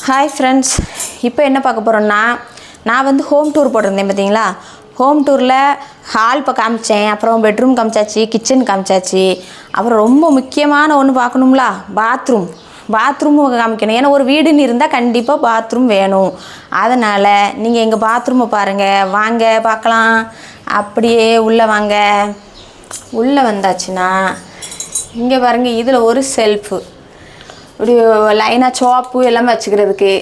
Hi friends, இப்போ என்ன பார்க்க போகிறோன்னா, நான் வந்து ஹோம் டூர் போட்டிருந்தேன் பார்த்தீங்களா. ஹோம் டூரில் ஹால் இப்போ காமிச்சேன், அப்புறம் பெட்ரூம் காமிச்சாச்சு, கிச்சன் காமிச்சாச்சு. அப்புறம் ரொம்ப முக்கியமான ஒன்று பார்க்கணுங்களா, பாத்ரூமும் காமிக்கணும். ஏன்னா ஒரு வீடுன்னு இருந்தால் கண்டிப்பாக பாத்ரூம் வேணும். அதனால் நீங்கள் எங்கள் பாத்ரூமை பாருங்கள், வாங்க பார்க்கலாம். அப்படியே உள்ளே வாங்க. உள்ளே வந்தாச்சுன்னா இங்கே பாருங்கள், இதில் ஒரு செல்ஃபு இப்படி லைனாக சோப்பு எல்லாமே வச்சுக்கிறதுக்கு.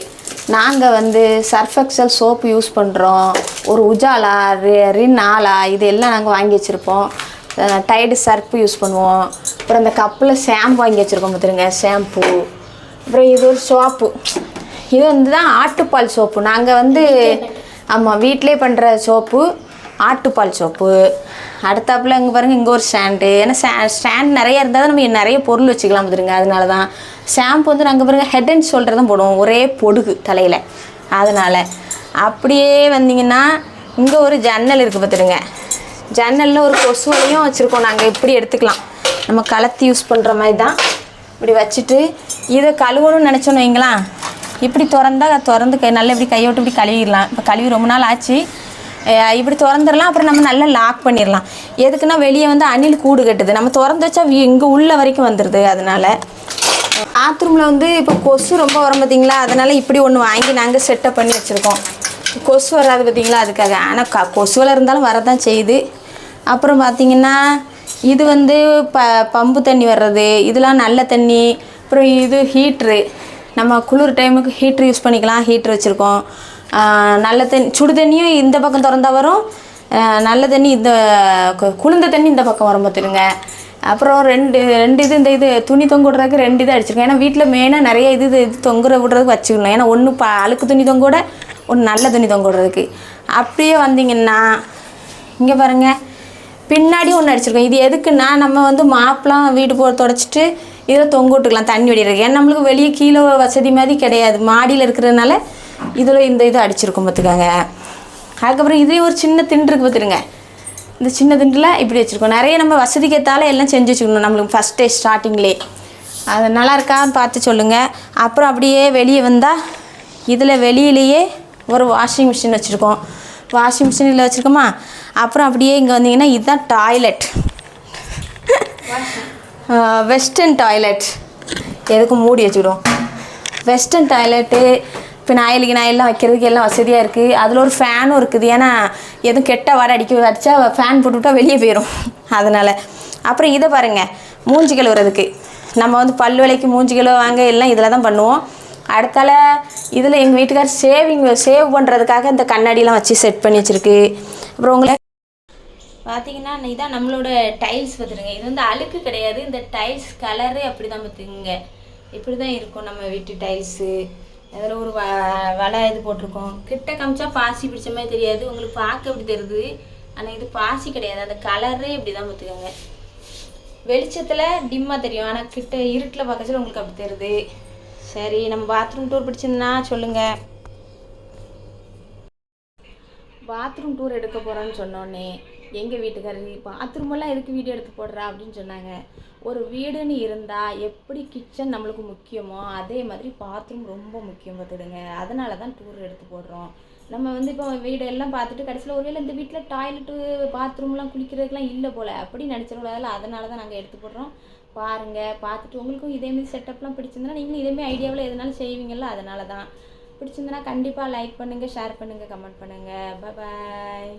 நாங்கள் வந்து சர்ஃப் எக்ஸல் சோப்பு யூஸ் பண்ணுறோம். ஒரு உஜாலா, ரின் ஆலா இது எல்லாம் நாங்கள் வாங்கி வச்சுருப்போம். டைடு சர்ஃப் யூஸ் பண்ணுவோம். அப்புறம் இந்த கப்பில் ஷாம்பு வாங்கி வச்சுருக்கோம் பார்த்துருங்க, ஷாம்பு. அப்புறம் இது ஒரு சோப்பு, இது வந்து தான் ஆட்டுப்பால் சோப்பு. நாங்கள் வந்து ஆமாம் வீட்டிலே பண்ணுற சோப்பு, ஆட்டுப்பால் சோப்பு. அடுத்தாப்பில் இங்கே பாருங்கள், இங்கே ஒரு ஸ்டாண்டு. ஏன்னா ஸ்டாண்ட் நிறையா இருந்தால் தான் நம்ம நிறைய பொருள் வச்சுக்கலாம் பார்த்துருங்க. அதனால தான் ஷாம்பு வந்து நாங்கள் பாருங்கள் ஹெட் அண்ட் ஷோல்டர் தான் போடுவோம், ஒரே பொடுகு தலையில். அதனால் அப்படியே வந்தீங்கன்னா இங்கே ஒரு ஜன்னல் இருக்குது பார்த்துடுங்க. ஜன்னலில் ஒரு கொசு வலையும் வச்சுருக்கோம். நாங்கள் இப்படி எடுத்துக்கலாம், நம்ம கலத்தி யூஸ் பண்ணுற மாதிரி தான். இப்படி வச்சுட்டு இதை கழுவணும்னு நினச்சோன்னு வைங்களா, இப்படி திறந்து நல்லா இப்படி கையை விட்டு இப்படி கழுவிடலாம். இப்போ கழுவி ரொம்ப நாள் ஆச்சு. இப்படி திறந்துடலாம். அப்புறம் நம்ம நல்லா லாக் பண்ணிடலாம். எதுக்குன்னா வெளியே வந்து அணில் கூடு கட்டுது, நம்ம திறந்து வச்சா இங்கே உள்ள வரைக்கும் வந்துடுது. அதனால் பாத்ரூமில் வந்து இப்போ கொசு ரொம்ப வரும் பார்த்தீங்களா. அதனால் இப்படி ஒன்று வாங்கி நாங்கள் செட்டப் பண்ணி வச்சுருக்கோம். கொசு வராது பார்த்தீங்களா, அதுக்காக. ஆனால் கொசுவில் இருந்தாலும் வரதான் செய்யுது. அப்புறம் பார்த்திங்கன்னா இது வந்து பம்பு தண்ணி வர்றது, இதெல்லாம் நல்ல தண்ணி. அப்புறம் இது ஹீட்ரு, நம்ம குளிர் டைமுக்கு ஹீட்ரு யூஸ் பண்ணிக்கலாம். ஹீட்ரு வச்சுருக்கோம். நல்ல தண்ணி, சுடு தண்ணியும் இந்த பக்கம் திறந்தா வரும், நல்ல தண்ணி இந்த குளிர்ந்த தண்ணி இந்த பக்கம் வரும் பார்த்துருங்க. அப்புறம் ரெண்டு இது, இந்த இது துணி தொங்க விடுறதுக்கு 2 இது அடிச்சிருக்கேன். ஏன்னா வீட்டில் மெயினாக நிறைய இது தொங்குற விடுறதுக்கு வச்சுக்கணும். ஏன்னா ஒன்று அழுக்கு துணி தொங்க விட, ஒன்று நல்ல துணி தொங்க விடுறதுக்கு. அப்படியே வந்தீங்கன்னா இங்கே பாருங்கள், பின்னாடி ஒன்று அடிச்சிருக்கோம். இது எதுக்குன்னா நம்ம வந்து மாப்பெலாம் வீடு தொடச்சிட்டு இதில் தொங்க விட்டுக்கலாம் தண்ணி வடிகிறதுக்கு. ஏன்னா நம்மளுக்கு வெளியே கீழே வசதி மாதிரி கிடையாது, மாடியில் இருக்கிறதுனால இதில் இந்த இது அடிச்சிருக்கோம் பார்த்துக்காங்க. அதுக்கப்புறம் இதே ஒரு சின்ன திண்டு இருக்குது பார்த்துருங்க. இந்த சின்ன திண்டில் இப்படி வச்சுருக்கோம். நிறைய நம்ம வசதிக்கு ஏற்றாலும் எல்லாம் செஞ்சு வச்சுக்கணும் நம்மளுக்கு ஃபஸ்ட்டே ஸ்டார்டிங்லேயே. அது நல்லா இருக்கான்னு பார்த்து சொல்லுங்கள். அப்புறம் அப்படியே வெளியே வந்தால் இதில் வெளியிலேயே ஒரு வாஷிங் மிஷின் வச்சுருக்கோம். வாஷிங் மிஷினில் வச்சுருக்கோமா. அப்புறம் அப்படியே இங்கே வந்தீங்கன்னா இதுதான் டாய்லெட், வெஸ்டர்ன் டாய்லெட். எதுக்கும் மூடி வச்சுக்கிடுவோம். வெஸ்டர்ன் டாய்லெட்டு இப்போ நாயெல்லாம் வைக்கிறதுக்கு எல்லாம் வசதியாக இருக்குது. அதில் ஒரு ஃபேனும் இருக்குது. ஏன்னா எதுவும் கெட்ட வர அடித்தா ஃபேன் போட்டுவிட்டா வெளியே போயிடும். அதனால் அப்புறம் இதை பாருங்கள், மூஞ்சி கழுவுறதுக்கு. நம்ம வந்து பல் விலைக்கு மூஞ்சி கழுவாங்க எல்லாம் இதில் தான் பண்ணுவோம். அடுத்தால இதில் எங்கள் வீட்டுக்கார் சேவ் பண்ணுறதுக்காக இந்த கண்ணாடியெலாம் வச்சு செட் பண்ணி வச்சுருக்கு. அப்புறம் உங்களை பார்த்தீங்கன்னா இதுதான் நம்மளோட டைல்ஸ் பார்த்துருங்க. இது வந்து அழுக்கு கிடையாது, இந்த டைல்ஸ் கலரு அப்படி தான் பார்த்துக்குங்க. இப்படி தான் இருக்கும் நம்ம வீட்டு டைல்ஸு. அதில் ஒரு வலை இது போட்டிருக்கோம். கிட்ட காமிச்சா பாசி பிடிச்ச மாதிரி தெரியாது, உங்களுக்கு பார்க்க எப்படி தெரியுது. ஆனால் இது பாசி கிடையாது, அந்த கலரே இப்படி தான் பார்த்துக்கோங்க. வெளிச்சத்தில் டிம்மாக தெரியும், ஆனால் கிட்ட இருட்டில் பார்க்கச்சல உங்களுக்கு அப்படி தெரியுது. சரி, நம்ம பாத்ரூம் டூர் பிடிச்சிருந்தா சொல்லுங்கள். பாத்ரூம் டூர் எடுக்க போகிறோன்னு சொன்னோன்னே எங்கள் வீட்டுக்காரர் பாத்ரூமெல்லாம் எதுக்கு வீடியோ எடுத்து போடுறா அப்படின்னு சொன்னாங்க. ஒரு வீடுன்னு இருந்தால் எப்படி கிச்சன் நம்மளுக்கு முக்கியமோ அதே மாதிரி பாத்ரூம் ரொம்ப முக்கியம் பார்த்துடுங்க. அதனால தான் டூர் எடுத்து போடுறோம். நம்ம வந்து இப்போ வீடெல்லாம் பார்த்துட்டு கடைசியில் ஒருவேளை இந்த வீட்டில் டாய்லெட்டு பாத்ரூம்லாம் குளிக்கிறதுக்கெலாம் இல்லை போல் அப்படி நினச்சிடக்கூடாது. அதனால தான் நாங்கள் எடுத்து போடுறோம். பாருங்கள், பார்த்துட்டு உங்களுக்கும் இதேமாரி செட்டப்லாம் பிடிச்சிருந்தனா நீங்களும் இதேமாரி ஐடியாவில் எதனாலும் செய்வீங்களா. அதனால தான் பிடிச்சிருந்தனா கண்டிப்பாக லைக் பண்ணுங்கள், ஷேர் பண்ணுங்கள், கமெண்ட் பண்ணுங்கள். பாய்.